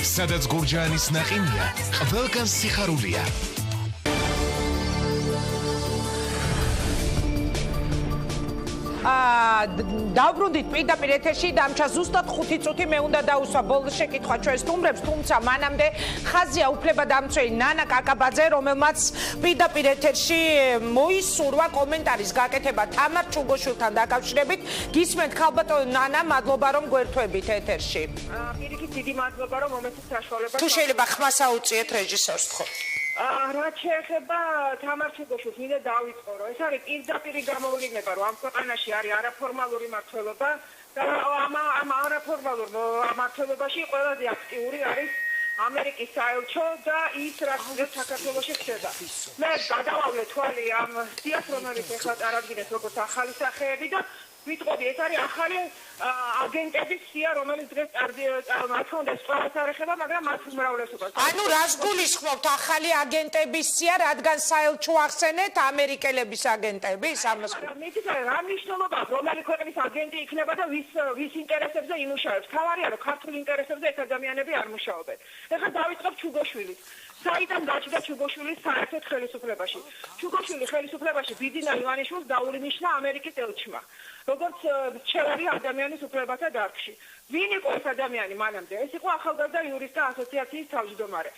სადაც გურჯაანის ნაყინია, ყველგან სიხარულია. დავბრუნდით პირდაპირ ეთერში, დამჩა ზუსტად 5 წუთი მე უნდა დაუსვა ბოლოს შეკითხვა ჩვენ სტუმრებს, თუმცა მანამდე ხაზია უფლებადამცველი ნანა კაკაბაძე, რომელმაც პირდაპირ ეთერში მოისურვა კომენტარის გაკეთება თამარ ჩუგოშვილთან დაკავშირებით. გისმენთ ქალბატონო ნანა, მადლობა რომ გვერთვებით ეთერში. პირიქით დიდი მადლობა რომ მომეცით საშუალება. თუ შეიძლება ხმას აუწიეთ რეჟისორს ხო? რაც შეეხება თამარ ჩუგოშვილს, მინდა დავიწყო, რომ ეს არის პირდაპირი გამოვლინება, რომ ამ ქვეყანაში არის არაფორმალური მმართველობა და ამ არაფორმალურ მმართველობაში ყველაზე აქტიური არის ამერიკის საელჩო და ის რაც საქართველოში ხდება. მე გადავავლე თვალი ამ სიას, რომელიც ეხლა წარადგინეს როგორც ახალი სახეები და ვიტყოდი, ეს არის ახალი აგენტების სია, რომელიც დღეს მათონდეს ყველას არ ეხება, მაგრამ მათ უმრავლესობას. ანუ რას გულისხმობთ, ახალი აგენტების სია, რადგან საელჩო ახსენეთ ამერიკელების აგენტების ამას? მითითე რა მნიშვნელობა აქვს, რომელი ქვეყნის აგენტი იქნება და ვის ინტერესებზე იმუშავებს. თავარია რომ ქართულ ინტერესებზე ეს ადამიანები არ მუშაობენ. ეხლა დავიწყებ ჩუგოშვილით. საიდან გაჩნდა ჩუგოშვილის საერთოდ ხელისუფლებაში? ჩუგოშვილი ხელისუფლებაში ბიძინა ივანიშვილს დაულინიშნა ამერიკის ელჩმა. როგორც რჩევარი ადამიანის უფლებათა დარგში. ვინ იყო ეს ადამიანი მანამდე? ეს იყო ახალგაზრდა იურისტთა ასოციაციის თავმჯდომარე,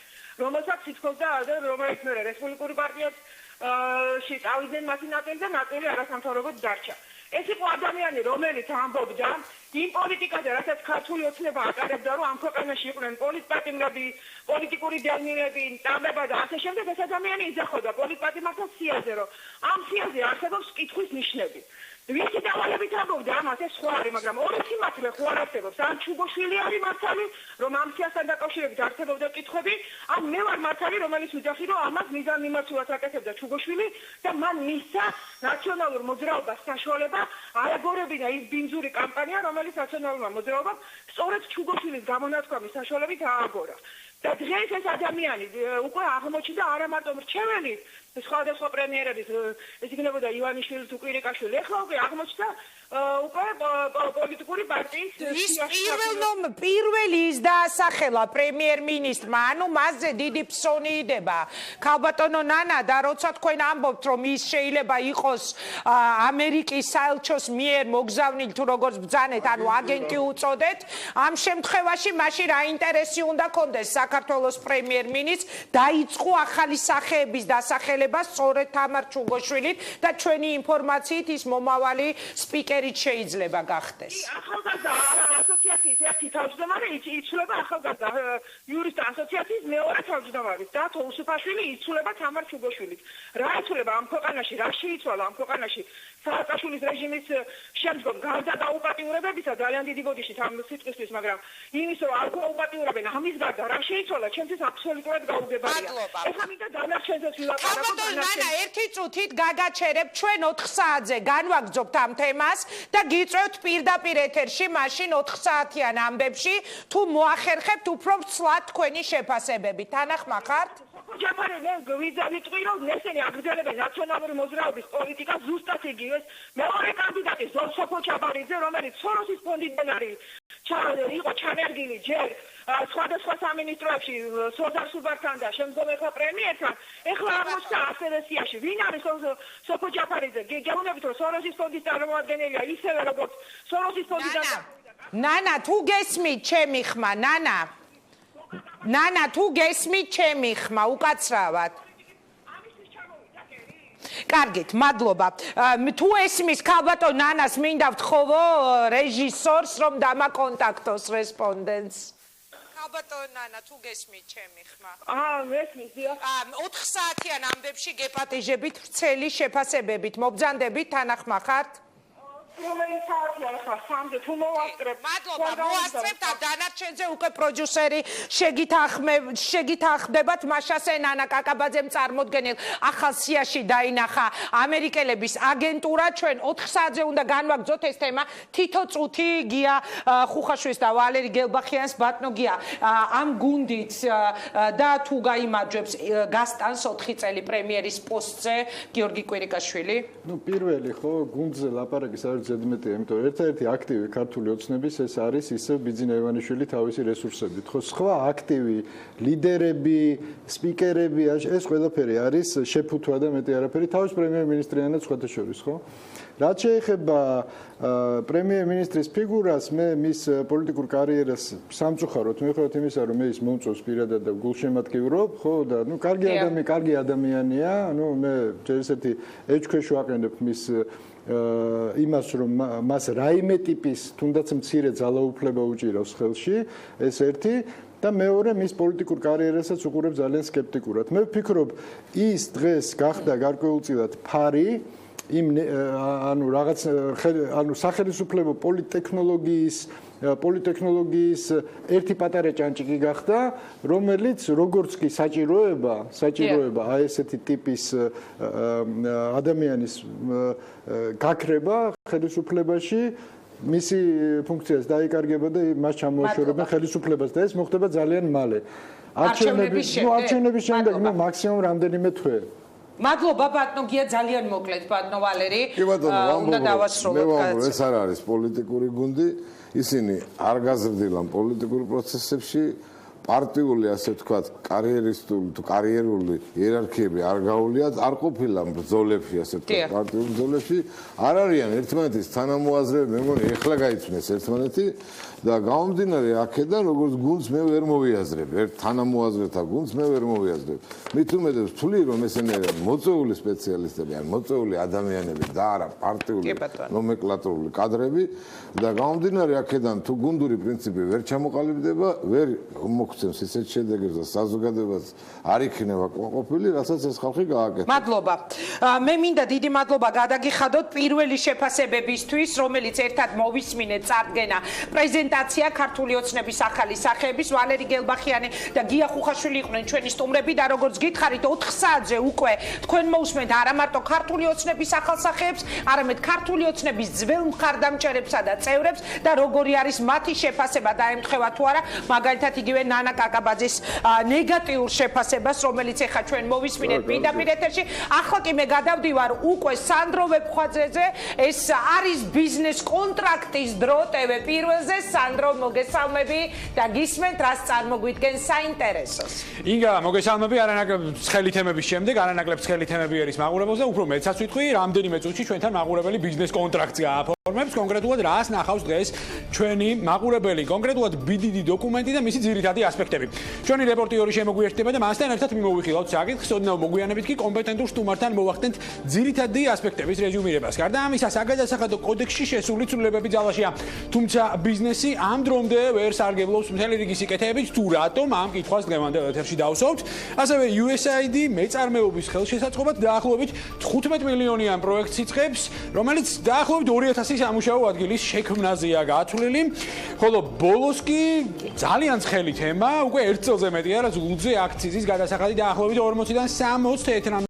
რომელსაც ითხოვდა რომელიც მე რესპუბლიკური პარტიაში წავიდნენ მათი ნაწილი და ნაწილი არასამთავრობოდ დარჩა. ეს იყო ადამიანი, რომელიც ამბობდა იმ პოლიტიკაზე, რასაც ქართული ოცნება ატარებდა, რომ ამ ქვეყანაში იყვნენ პოლიტპატიმრები, პოლიტიკური დევნილები, წამება და ასე შემდეგ. ეს ადამიანი იძახოდა პოლიტპატიმართა სიაზე, რომ ამ სიაზე არსებობს კითხვის ნიშნები. ვისი დავალებით ამბობდა ამას, ეს სხვა არის, მაგრამ ორი სიმართლე ხო არ არსებობს. ან ჩუგოშვილი არის მართალი, რომ ამ სიასთან დაკავშირებით არსებობდა კითხვები, ან მე ვარ მართალი, რომელიც ვიძახი, რომ ამას მიზანმიმართულად აკეთებდა ჩუგოშვილი და მან მისცა ნაციონალურ მოძრაობას საშუალება აეგორებინა ის ბინძური კამპანია, რომელიც ნაციონალურმა მოძრაობამ სწორედ ჩუგოშვილის გამონათქვამის საშუალებით ააგორა. და დღეს ეს ადამიანი უკვე აღმოჩნდა არა მარტო მრჩეველი სხვადასხვა პრემიერების, ეს იქნებოდა ივანიშვილი თუ კვირიკაშვილი, ეხლა უკვე აღმოჩნდა უკვე პოლიტიკური პარტიის პირველი ის დაასახელა პრემიერ-მინისტრმა, ანუ მასზე დიდი ფსონი იდება. ქალბატონო ნანა, და როცა თქვენ ამბობთ, რომ ის შეიძლება იყოს ამერიკის საელჩოს მიერ მოგზავნილი თუ როგორც ბრძანეთ, ანუ აგენტი უწოდეთ, ამ შემთხვევაში მაშინ რა ინტერესი უნდა კონდეს საქართველოს პრემიერ-მინისტრს დაიწყო ახალი სახეების დასახელება სწორედ თამარ ჩუგოშვილით და ჩვენი ინფორმაციით ის მომავალი სპიკერი შეიძლება გახდეს. ახალგაზრდა ასოციაციის ერთი თავმჯდომარე იცვლება ახალგაზრდა იურისტთა ასოციაციის მეორე თავმჯდომარით და თოუსუფაშვილი იცვლება თამარ ჩუგოშვილით. რა იცვლება ამ ქვეყანაში, რა შეიცვალა ამ ქვეყანაში სააკაშვილის რეჟიმის შემდგომ გარდა დაუპატიურებებისა ძალიან დიდი ბოდიშით ამ სიტყვისთვის, მაგრამ იმის რომ არ გაუპატიურებენ ამის გარდა რა შეიცვალა ჩემთვის აბსოლუტურად გაუგებარია. ეხლა მინდა დანარჩენზეც ვილაპარაკო. ნანა, ერთი წუთით გაგაჩერებ, ჩვენ 4 საათზე განვაგრძობთ ამ თემას და გიწევთ პირდაპირ ეთერში მაშინ 4 საათიან ამბებში, თუ მოახერხებთ უფრო ცლად თქვენი შეფასებები. თანახმა ხართ? ჯაფარი მე ვიტყვი რომ ესენი აგრძელებენ ნაციონალური მოძრაობის პოლიტიკას ზუსტად იგივეს. მეორე კანდიდატი სოფო ჩაბარიძე, რომელიც სოროსის ფონდიდან არის იყო ჩანერგილი ჯერ სხვადასხვა სამინისტროებში სოზარ სუბართან და შემდგომ ეხლა პრემიერთან. ეხლა აღმოჩნდა ასევე სიაში. ვინ არის სოფო ჯაფარიძე? გეუბნებით რომ სოროსის ფონდის წარმომადგენელია, ისევე როგორც სოროსის ფონდიდან. ნანა, თუ გესმით ჩემი ხმა, ნანა, თუ გესმით ჩემი ხმა, უკაცრავად. კარგით, მადლობა. თუ ესმის ქალბატონ ნანას მინდა ვთხოვო რეჟისორს რომ დამაკონტაქტოს რესპონდენტს. ქალბატონ ნანა, თუ გესმით ჩემი ხმა. მესმის, დიახ. 4 საათიან ამბებში გეპატიჟებით ვრცელი შეფასებებით. მობრძანდებით, თანახმა ხართ? რომელი საათია ახლა? 3-ზე თუ მოვასწრებ. მადლობა, მოვასწრებთ და დანარჩენზე უკვე პროდიუსერი შეგითახდებათ მაშასე ნანა კაკაბაძემ წარმოდგენილ ახალ სიაში დაინახა ამერიკელების აგენტურა. ჩვენ 4 საათზე უნდა განვაგრძოთ ეს თემა. თითო წუთი გია ხუხაშვილის და ვალერი გელბახიანს ბატონო გია ამ გუნდით და თუ გაიმარჯვებს გასტანს 4 წელი პრემიერის პოსტზე გიორგი კვირიკაშვილი. პირველი ხო გუნდზე ლაპარაკი საერთოდ ბევრ ზედმეტია, იმიტომ რომ ერთ-ერთი აქტივი ქართული ოცნების ეს არის ისევ ბიძინა ივანიშვილი თავისი რესურსებით. ხო, სხვა აქტივი ლიდერები, სპიკერები, ეს ყველაფერი არის შეფუთვა და მეტი არაფერი თავის პრემიერ-მინისტრიანაც სხვათა შორის, ხო? რაც შეეხება პრემიერ-მინისტრის ფიგურას, მე მის პოლიტიკურ კარიერას სამწუხაროდ მიუხედავად იმისა, რომ მე ის მომწონს პირადად და გულშემატკივრობ, ხო და კარგი ადამიანია, მე ჯერისერთი ეჭქვეშ ვაყენებ მის იმას, რომ მას რაიმე ტიპის თუნდაც მცირე ძალაუფლება უჭირავს ხელში, ეს ერთი და მეორე მის პოლიტიკურ კარიერასაც უყურებ ძალიან სკეპტიკურად. მე ვფიქრობ, ის დღეს გახდა გარკვეულწილად ფარი სახელმწიფო პოლიტექნოლოგიის ერთი პატარა ჭანჭიკი გახდა, რომელიც როგორც კი საჭიროება აი ესეთი ტიპის ადამიანის გაქრება ხელისუფლებაში მისი ფუნქციას დაიკარგება და მას ჩამოაშორებენ ხელისუფლებას და ეს მოხდება ძალიან მალე. არჩევნების შემდეგ მაქსიმუმ რამდენიმე თვე. მადლობა ბატონო გია ძალიან მოკლედ ბატონო ვალერი უნდა დავასრულოთ ეს არ არის პოლიტიკური გუნდი ისინი არ გაზრდილან პოლიტიკურ პროცესებში პარტიული ასე ვთქვათ კარიერული იერარქიები არ გაუვლიათ არ ყოფილან ბრძოლებში ასე ვთქვათ პარტიულ ბრძოლებში არ არიან ერთმანეთის თანამოაზრეები მე მგონი ეხლა გაიცნეს ერთმანეთი და გამომდინარე აქედან როგორც გუნდს მე ვერ მოვიაზრებ ერთ თანამოაზრეთა გუნდს მე ვერ მოვიაზრებ მით უმეტეს ვთვლი რომ ესენი არიან მოწვეული სპეციალისტები ან მოწვეული ადამიანები და არა პარტიული ნომენკლატურული კადრები და გამომდინარე აქედან თუ გუნდური პრინციპი ვერ ჩამოყალიბდება ვერ მოგცემს ისეთ შედეგებს და საზოგადოებას არ იქნება ყოფილი რასაც ეს ხალხი გააკეთა მადლობა მე მინდა დიდი მადლობა გადაგიხადოთ პირველი შეფასებებისთვის რომელიც ერთად მოვისმინეთ წარდგენა პრეზენტაცია ქართული ოცნების ახალი სახეების ვალერი გელბახიანი და გია ხუხაშვილი იყვნენ ჩვენი სტუმრები და როგორც გითხარით 4 საათზე უკვე თქვენ მოусმენთ არა მარტო ქართული ოცნების ახალ სახეებს არამედ ქართული ოცნების ძველ მხარდამჭერებსა და წევრებს და როგორი არის მათი შეფასება დაემთხევა თუ არა მაგალითად იგივე ნანა კაკაბაძის ნეგატიურ შეფასებას რომელიც ეხა ჩვენ მოვისმინეთ პირდაპირ ეთერში ახლა კი მე გადავდივარ უკვე სანდრო ვებხვაძეზე ეს არის ბიზნეს კონტრაქტის დრო TV პირველზე სანდრო მოგესალმები და გისმენთ რას წარმოგვიდგენ საინტერესოს ინგა მოგესალმები არანაკლებ ცხელი თემების შემდეგ არანაკლებ ცხელი თემები არის მაყურებელს და უფრო მეცაც ვიტყვი რამდენიმე წუთში ჩვენთან მაყურებელი ბიზნეს კონტრაქტს გააფორმებს კონკრეტულად რას ნახავს დღეს ჩვენი მაყურებელი კონკრეტულად BDD დოკუმენტი და მისი ძირითადი ასპექტები ჩვენი რეპორტიორი შემოგვიერთდება და მასთან ერთად მოვიხილავთ საკითხს ოდნავ მოგვიანებით კი კომპეტენტურ სტუმართან მოვახდენთ ძირითადი ასპექტების რეზუმირებას გარდა ამისა საგადასახადო კოდექსში შესული ცვლილებები ძალაშია თუმცა ბიზნესი ამ დრომდე ვერ სარგებლობს მთელი რიგი სიკეთეებით თუ რატომ ამ კითხვას დღევანდელ ეთერში დავსვავთ ასევე USAID მეწარმეობის ხელშესაწყობად დაახლოებით 15 მილიონიან პროექტს იწყებს რომელიც დაახლოებით 2000 სამუშაო ადგილის შექმნაზეა გათვლილი ხოლო ბოლოს კი ძალიან ცხელი თემა უკვე 1 წელზე მეტია რაც ლუდზე აქციზის გადასახადი დაახლოებით 40-დან 60 თეთრამდე